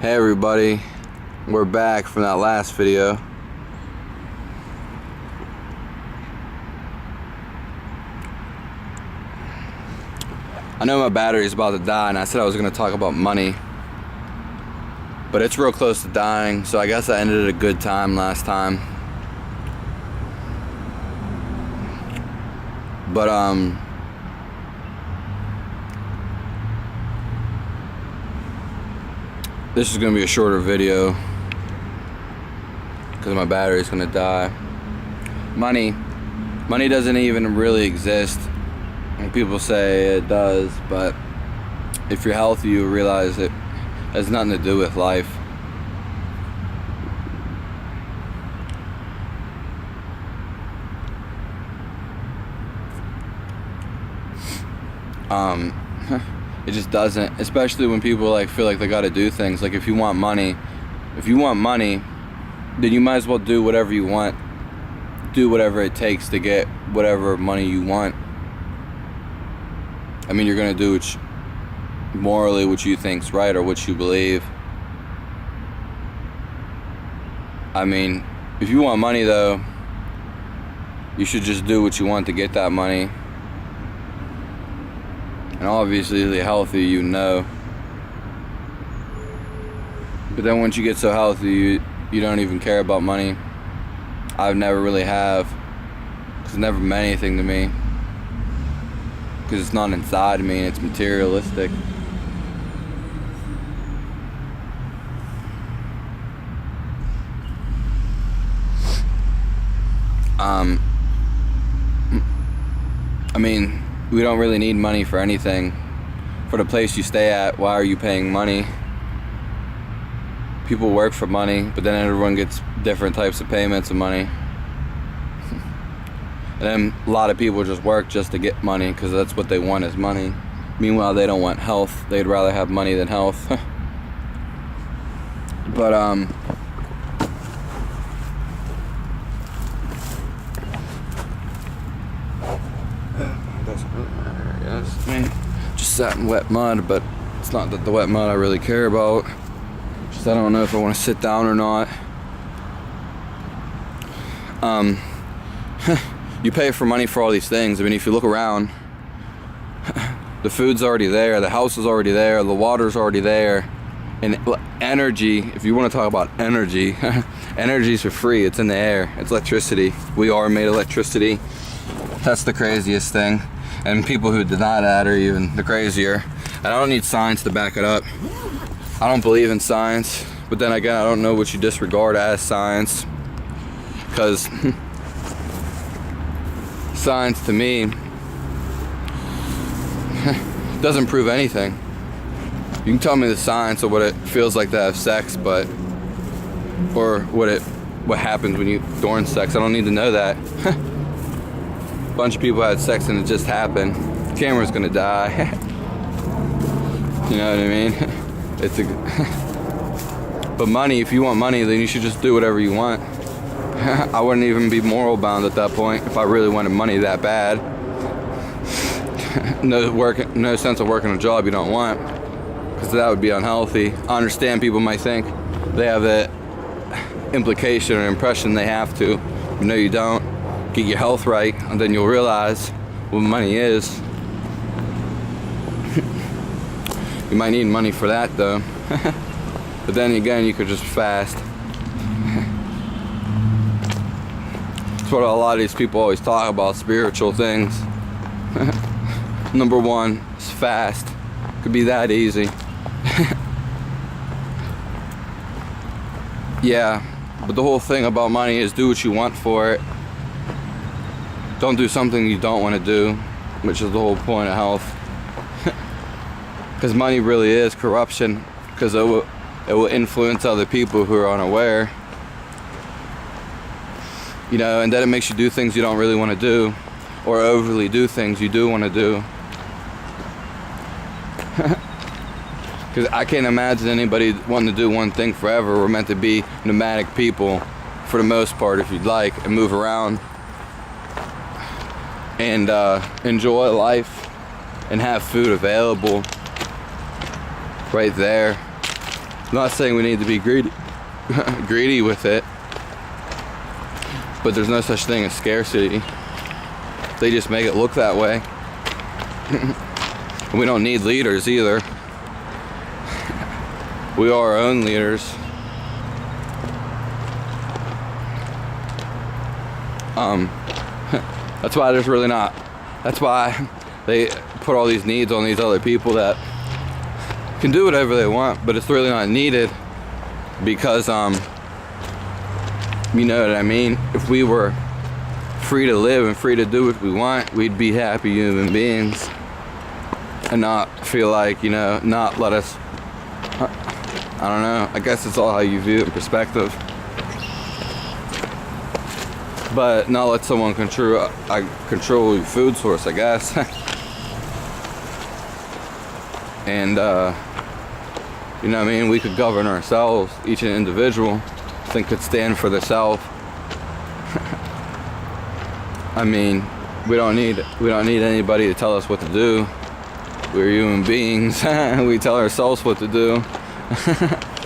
Hey everybody, we're back from that last video. I know my battery's about to die and I said I was going to talk about money, but it's real close to dying, so I guess I ended at a good time last time. But this is going to be a shorter video because my battery's going to die. Money doesn't even really exist. And people say it does, but if you're healthy, you realize it has nothing to do with life. It just doesn't, especially when people like feel like they got to do things. Like if you want money, then you might as well do whatever you want. Do whatever it takes to get whatever money you want. I mean, you're gonna do morally what you think's right or what you believe. I mean, if you want money though, you should just do what you want to get that money. And obviously the healthy, you know. But then once you get so healthy, you don't even care about money. I've never really have. It's never meant anything to me. Because it's not inside of me and it's materialistic. I mean, we don't really need money for anything. For the place you stay at, why are you paying money? People work for money, but then everyone gets different types of payments of money. And then a lot of people just work just to get money because that's what they want is money. Meanwhile, they don't want health. They'd rather have money than health. But doesn't really matter, I guess. I mean, just sat in wet mud, but it's not that the wet mud I really care about. Just I don't know if I want to sit down or not. You pay for money for all these things. I mean, if you look around, the food's already there, the house is already there, the water's already there, and energy, if you want to talk about energy, energy's for free. It's in the air. It's electricity. We are made of electricity. That's the craziest thing. And people who deny that are even the crazier. And I don't need science to back it up. I don't believe in science, but then again, I don't know what you disregard as science. Because science to me doesn't prove anything. You can tell me the science of what it feels like to have sex, but or what happens when you during sex. I don't need to know that. A bunch of people had sex and it just happened. The camera's gonna die. You know what I mean? But money, if you want money, then you should just do whatever you want. I wouldn't even be moral bound at that point if I really wanted money that bad. No sense of working a job you don't want, because that would be unhealthy. I understand people might think they have that implication or impression they have to. You know you don't. Get your health right, and then you'll realize what money is. You might need money for that though. But then again, you could just fast. That's what a lot of these people always talk about, spiritual things. Number one is fast. Could be that easy. Yeah, but the whole thing about money is do what you want for it. Don't do something you don't want to do, which is the whole point of health. Because money really is corruption, because it will influence other people who are unaware. You know, and then it makes you do things you don't really want to do, or overly do things you do want to do. Because I can't imagine anybody wanting to do one thing forever. We're meant to be nomadic people for the most part, if you'd like, and move around and enjoy life and have food available right there. I'm not saying we need to be greedy, greedy with it, but there's no such thing as scarcity. They just make it look that way. We don't need leaders either. We are our own leaders. That's why there's really not. That's why they put all these needs on these other people that can do whatever they want, but it's really not needed because, you know what I mean? If we were free to live and free to do what we want, we'd be happy human beings and not feel like, you know, not let us, I don't know, I guess it's all how you view it in perspective. But not let someone control your food source, I guess. And, you know what I mean? We could govern ourselves, each an individual, think could stand for themselves. I mean, we don't need anybody to tell us what to do. We're human beings. We tell ourselves what to do.